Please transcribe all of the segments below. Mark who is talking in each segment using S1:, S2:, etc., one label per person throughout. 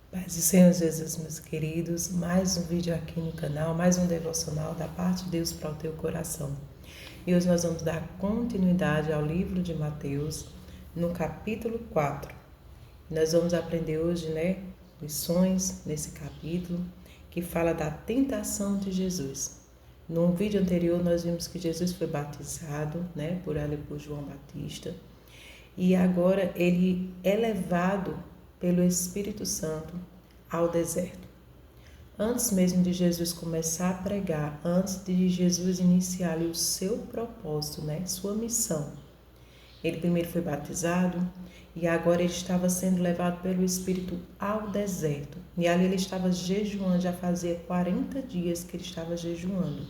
S1: Paz do Senhor Jesus, meus queridos, mais um vídeo aqui no canal, mais um devocional da parte de Deus para o teu coração. E hoje nós vamos dar continuidade ao livro de Mateus, no capítulo 4. Nós vamos aprender hoje, lições nesse capítulo, que fala da tentação de Jesus. No vídeo anterior nós vimos que Jesus foi batizado, por João Batista, e agora ele é levado pelo Espírito Santo ao deserto. Antes mesmo de Jesus começar a pregar, antes de Jesus iniciar ali o seu propósito, sua missão, ele primeiro foi batizado e agora ele estava sendo levado pelo Espírito ao deserto. E ali ele estava jejuando, já fazia 40 dias que ele estava jejuando.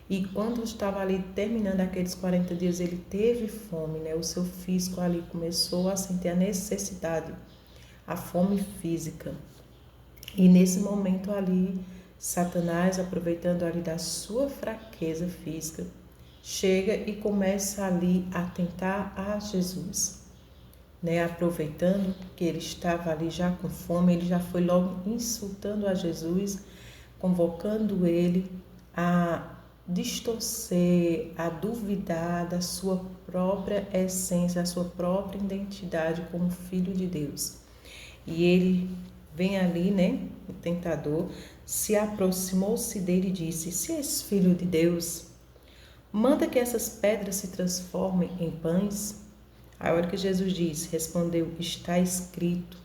S1: E quando estava ali terminando aqueles 40 dias, ele teve fome, O seu físico ali começou a sentir a necessidade, a fome física. E nesse momento ali, Satanás, aproveitando ali da sua fraqueza física, chega e começa ali a tentar a Jesus. Aproveitando que ele estava ali já com fome, ele já foi logo insultando a Jesus, convocando ele a distorcer, a duvidar da sua própria essência, da sua própria identidade como filho de Deus. E ele vem ali, o tentador, se aproximou-se dele e disse: se és filho de Deus, manda que essas pedras se transformem em pães. A hora que Jesus disse, respondeu: está escrito,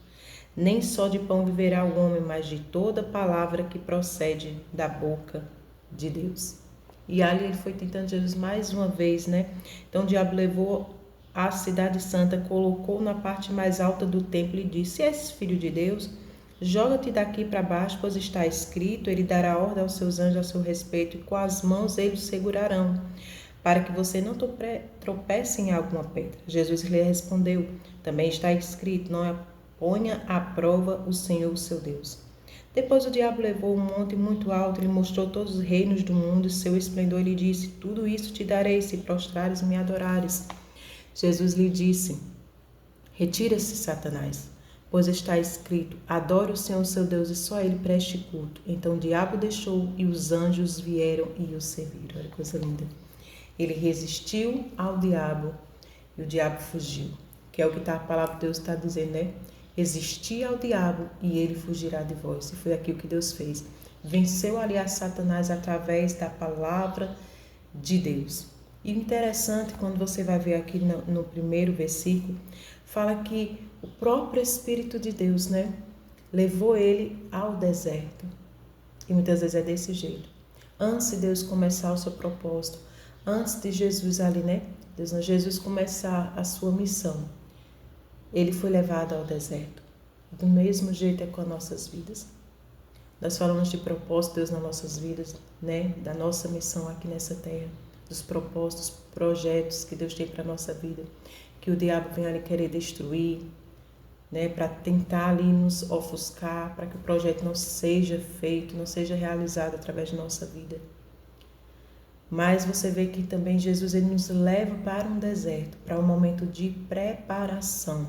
S1: nem só de pão viverá o homem, mas de toda palavra que procede da boca de Deus. E ali ele foi tentando Jesus mais uma vez, Então o diabo levou a cidade santa, colocou na parte mais alta do templo e disse: se és filho de Deus, joga-te daqui para baixo, pois está escrito, ele dará ordem aos seus anjos a seu respeito, e com as mãos eles o segurarão, para que você não tropece em alguma pedra. Jesus lhe respondeu: também está escrito, não ponha à prova o Senhor, o seu Deus. Depois o diabo levou um monte muito alto, lhe mostrou todos os reinos do mundo e seu esplendor, e lhe disse: tudo isso te darei, se prostrares e me adorares. Jesus lhe disse: retira-se, Satanás, pois está escrito, adore o Senhor seu Deus e só a ele preste culto. Então o diabo deixou e os anjos vieram e o serviram. Olha que coisa linda. Ele resistiu ao diabo e o diabo fugiu, que é o que a palavra de Deus está dizendo, Resistir ao diabo e ele fugirá de vós. E foi aqui o que Deus fez. Venceu ali a Satanás através da palavra de Deus. E interessante, quando você vai ver aqui no primeiro versículo, fala que o próprio Espírito de Deus, levou ele ao deserto. E muitas vezes é desse jeito. Antes de Deus começar o seu propósito, antes de Jesus ali, Jesus começar a sua missão, ele foi levado ao deserto. Do mesmo jeito é com as nossas vidas. Nós falamos de propósito, Deus, nas nossas vidas, da nossa missão aqui nessa terra, dos propósitos, projetos que Deus tem para a nossa vida, que o diabo vem ali querer destruir, para tentar ali nos ofuscar, para que o projeto não seja feito, não seja realizado através da nossa vida. Mas você vê que também Jesus ele nos leva para um deserto, para um momento de preparação.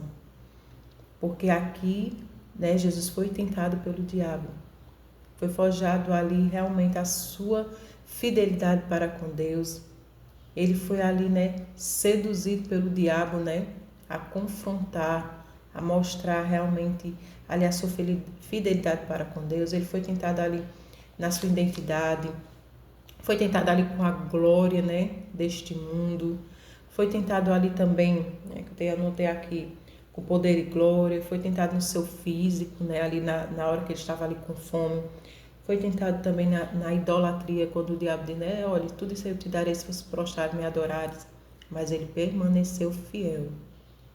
S1: Porque aqui, Jesus foi tentado pelo diabo. Foi forjado ali realmente a sua fidelidade para com Deus. Ele foi ali, seduzido pelo diabo, a confrontar, a mostrar realmente ali a sua fidelidade para com Deus. Ele foi tentado ali na sua identidade. Foi tentado ali com a glória, deste mundo. Foi tentado ali também, que eu anotei aqui, com poder e glória. Foi tentado no seu físico, ali na hora que ele estava ali com fome. Foi tentado também na idolatria, quando o diabo diz, olha, tudo isso eu te darei se você prostrar e me adorares. Mas ele permaneceu fiel.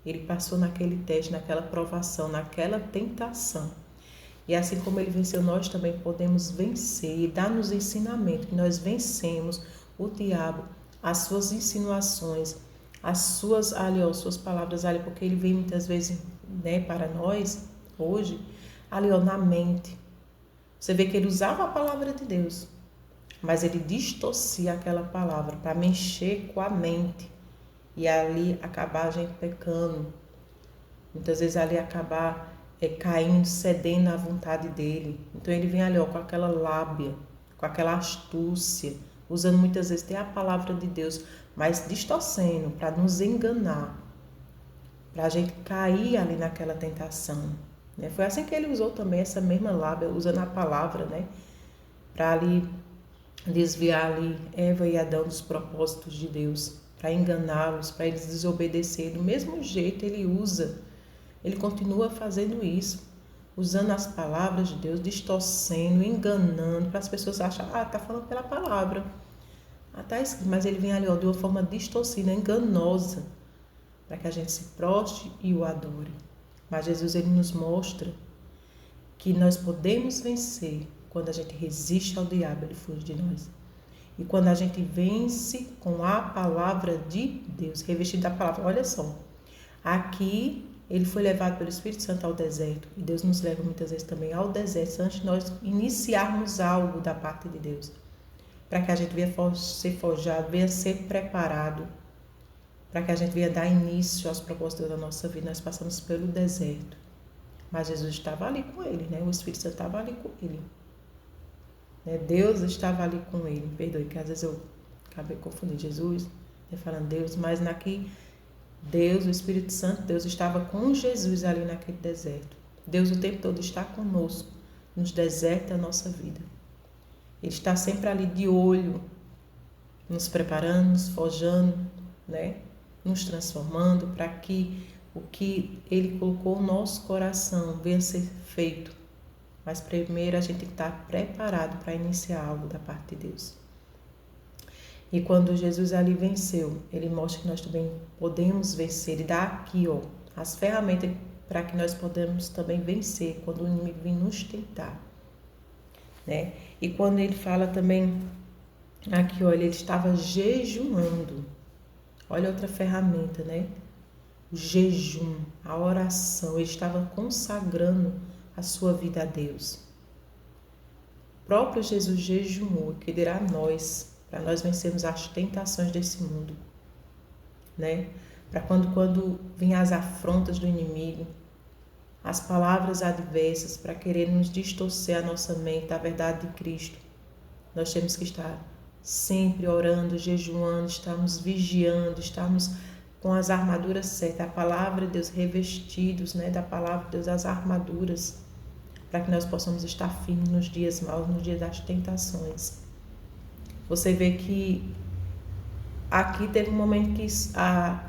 S1: Ele passou naquele teste, naquela provação, naquela tentação. E assim como ele venceu, nós também podemos vencer e dar-nos ensinamento que nós vencemos o diabo, as suas insinuações, as suas palavras, porque ele vem muitas vezes, para nós, hoje, na mente. Você vê que ele usava a palavra de Deus, mas ele distorcia aquela palavra para mexer com a mente e ali acabar a gente pecando. Muitas vezes ali acabar caindo, cedendo à vontade dele. Então ele vem ali ó, com aquela lábia, com aquela astúcia, usando muitas vezes até a palavra de Deus, mas distorcendo para nos enganar, para a gente cair ali naquela tentação. Né? Foi assim que ele usou também essa mesma lábia, usando a palavra, né? Para ali desviar ali Eva e Adão dos propósitos de Deus, para enganá-los, para eles desobedecerem. Do mesmo jeito ele usa, ele continua fazendo isso, usando as palavras de Deus, distorcendo, enganando, para as pessoas acharem, tá falando pela palavra. Tá escrito, mas ele vem ali ó, de uma forma distorcida, enganosa, para que a gente se prostre e o adore. Mas Jesus ele nos mostra que nós podemos vencer quando a gente resiste ao diabo, ele fuge de nós. E quando a gente vence com a palavra de Deus, revestido da palavra. Olha só, aqui ele foi levado pelo Espírito Santo ao deserto. E Deus nos leva muitas vezes também ao deserto, antes de nós iniciarmos algo da parte de Deus. Para que a gente venha ser forjado, venha ser preparado, para que a gente venha dar início aos propósitos da nossa vida. Nós passamos pelo deserto. Mas Jesus estava ali com ele, né? O Espírito Santo estava ali com ele. Deus estava ali com ele. Perdoe, que às vezes eu acabei confundindo Jesus, falando Deus, mas aqui Deus, o Espírito Santo, Deus estava com Jesus ali naquele deserto. Deus o tempo todo está conosco, nos desertos da nossa vida. Ele está sempre ali de olho, nos preparando, nos forjando, né? Nos transformando para que o que Ele colocou no nosso coração venha a ser feito. Mas primeiro a gente tem que estar preparado para iniciar algo da parte de Deus. E quando Jesus ali venceu, Ele mostra que nós também podemos vencer. Ele dá aqui ó, as ferramentas para que nós podemos também vencer quando o inimigo vem nos tentar. Né? E quando Ele fala também, aqui olha, Ele estava jejuando. Olha outra ferramenta, né? O jejum, a oração, ele estava consagrando a sua vida a Deus. O próprio Jesus jejuou, que dirá a nós, para nós vencermos as tentações desse mundo, né? Para quando vêm as afrontas do inimigo, as palavras adversas, para querer nos distorcer a nossa mente da verdade de Cristo, nós temos que estar sempre orando, jejuando, estarmos vigiando, estarmos com as armaduras certas, a palavra de Deus, revestidos, né, da palavra de Deus, as armaduras, para que nós possamos estar firmes nos dias maus, nos dias das tentações. Você vê que aqui teve um momento que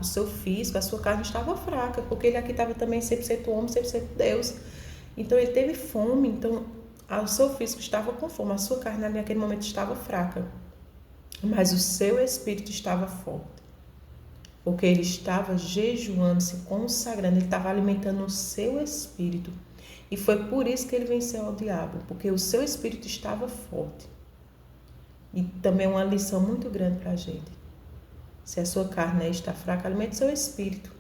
S1: o seu físico, a sua carne estava fraca, porque ele aqui estava também 100% homem, 100% Deus. Então ele teve fome, então o seu físico estava com fome, a sua carne naquele momento estava fraca, mas o seu espírito estava forte. Porque ele estava jejuando, se consagrando, ele estava alimentando o seu espírito. E foi por isso que ele venceu ao diabo, porque o seu espírito estava forte. E também uma lição muito grande para a gente. Se a sua carne está fraca, alimente o seu espírito.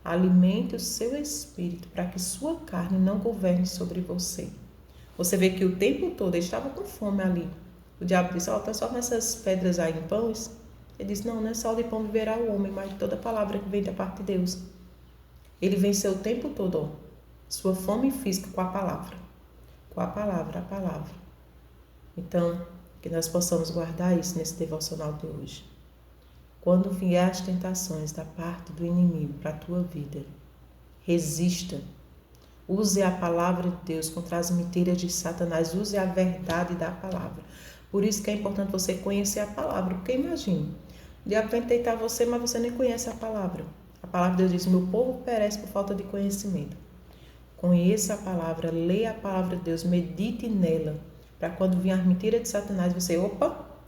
S1: Alimente o seu espírito para que sua carne não governe sobre você. Você vê que o tempo todo ele estava com fome ali. O diabo disse, transforma essas pedras aí em pães. Ele disse, não é só de pão viverá o homem, mas de toda palavra que vem da parte de Deus. Ele venceu o tempo todo, sua fome física com a palavra. Com a palavra. Então, que nós possamos guardar isso nesse devocional de hoje. Quando vier as tentações da parte do inimigo para a tua vida, resista. Use a palavra de Deus contra as mentiras de Satanás. Use a verdade da palavra. Por isso que é importante você conhecer a palavra. Porque imagine, o diabo vem tentar você, mas você nem conhece a palavra. A palavra de Deus diz, meu povo perece por falta de conhecimento. Conheça a palavra, leia a palavra de Deus, medite nela. Para quando vier as mentiras de Satanás, você,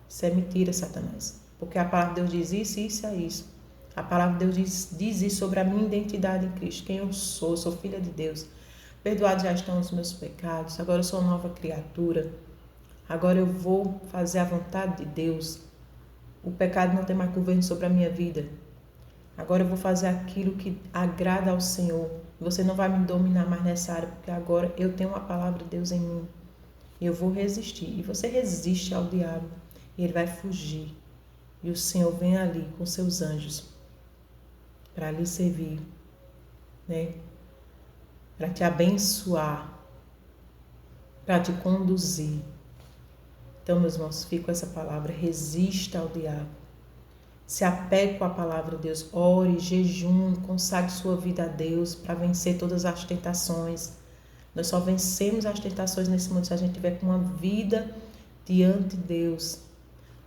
S1: isso é mentira, Satanás. Porque a palavra de Deus diz isso, isso é isso. A palavra de Deus diz isso sobre a minha identidade em Cristo. Quem eu sou filha de Deus. Perdoados já estão os meus pecados. Agora eu sou uma nova criatura. Agora eu vou fazer a vontade de Deus. O pecado não tem mais governo sobre a minha vida. Agora eu vou fazer aquilo que agrada ao Senhor. Você não vai me dominar mais nessa área, porque agora eu tenho a palavra de Deus em mim. E eu vou resistir. E você resiste ao diabo. E ele vai fugir. E o Senhor vem ali com seus anjos para lhe servir, né? para te abençoar, para te conduzir. Então, meus irmãos, fica com essa palavra: resista ao diabo. Se apegue com a palavra de Deus, ore, jejum, consagre sua vida a Deus para vencer todas as tentações. Nós só vencemos as tentações nesse mundo se a gente tiver com uma vida diante de Deus,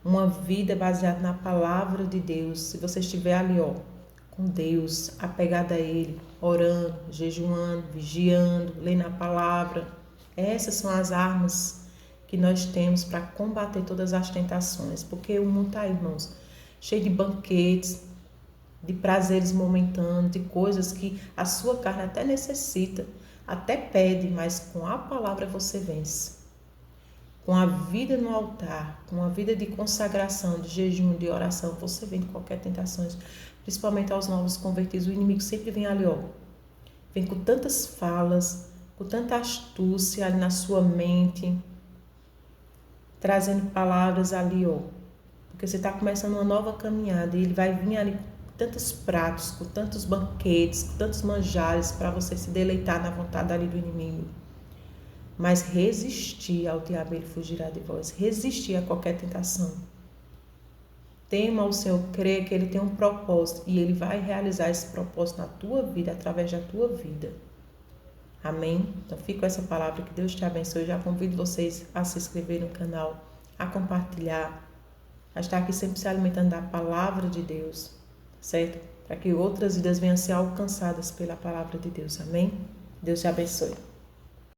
S1: uma vida baseada na palavra de Deus. Se você estiver ali, com Deus, apegado a Ele, orando, jejuando, vigiando, lendo a palavra, essas são as armas que nós temos para combater todas as tentações, porque o mundo está aí, irmãos, cheio de banquetes, de prazeres momentâneos, de coisas que a sua carne até necessita, até pede, mas com a palavra você vence. Com a vida no altar, com a vida de consagração, de jejum, de oração, você vence qualquer tentação, principalmente aos novos convertidos. O inimigo sempre vem ali, vem com tantas falas, com tanta astúcia ali na sua mente, trazendo palavras ali, porque você está começando uma nova caminhada e ele vai vir ali com tantos pratos, com tantos banquetes, com tantos manjares para você se deleitar na vontade ali do inimigo. Mas resistir ao diabo, ele fugirá de vós. Resistir a qualquer tentação. Tema ao Senhor, creia que ele tem um propósito e ele vai realizar esse propósito na tua vida, através da tua vida. Amém? Então fica com essa palavra, que Deus te abençoe. Eu já convido vocês a se inscrever no canal, a compartilhar, a estar aqui sempre se alimentando da palavra de Deus, certo? Para que outras vidas venham a ser alcançadas pela palavra de Deus. Amém? Deus te abençoe.